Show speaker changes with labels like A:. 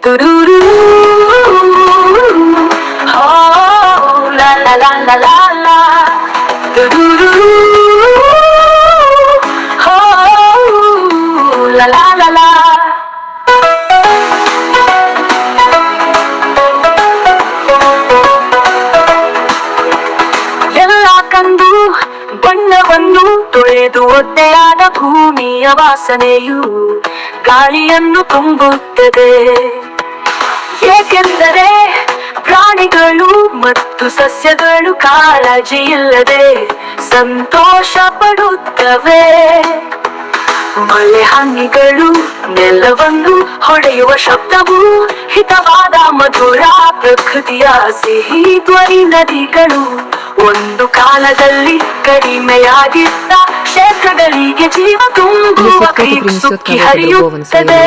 A: ತುರುರು ಹೋ ಲಾ ಲಾ ಲಾ ಲಾ ಲಾ ಲಾ ತುರುರು ಹೋ ಲಾ ಲಾ ಲಾ ಲಾ. ಎಲ್ಲ ಕಂದು ಬಣ್ಣವನ್ನು ತೊಳೆದು ಒದ್ದೆಯಾದ ಭೂಮಿಯ ವಾಸನೆಯು ಗಾಳಿಯನ್ನು ತುಂಬುತ್ತದೆ. ಏಕೆಂದರೆ ಪ್ರಾಣಿಗಳು ಮತ್ತು ಸಸ್ಯಗಳು ಕಾಳಜಿಯಿಲ್ಲದೆ ಸಂತೋಷ ಪಡುತ್ತವೆ. ಮಳೆ ಹನಿಗಳು ನೆಲವನ್ನು ಹೊಡೆಯುವ ಶಬ್ದವು ಹಿತವಾದ ಮಧುರ ಪ್ರಕೃತಿಯ ಸಿಹಿ ಧ್ವನಿ. ನದಿಗಳು ಒಂದು ಕಾಲದಲ್ಲಿ ಕಡಿಮೆಯಾಗಿದ್ದ ಕ್ಷೇತ್ರಗಳಿಗೆ ಜೀವ ತುಂಬುವ ಸುಕ್ಕಿ ಹರಿಯುತ್ತದೆ.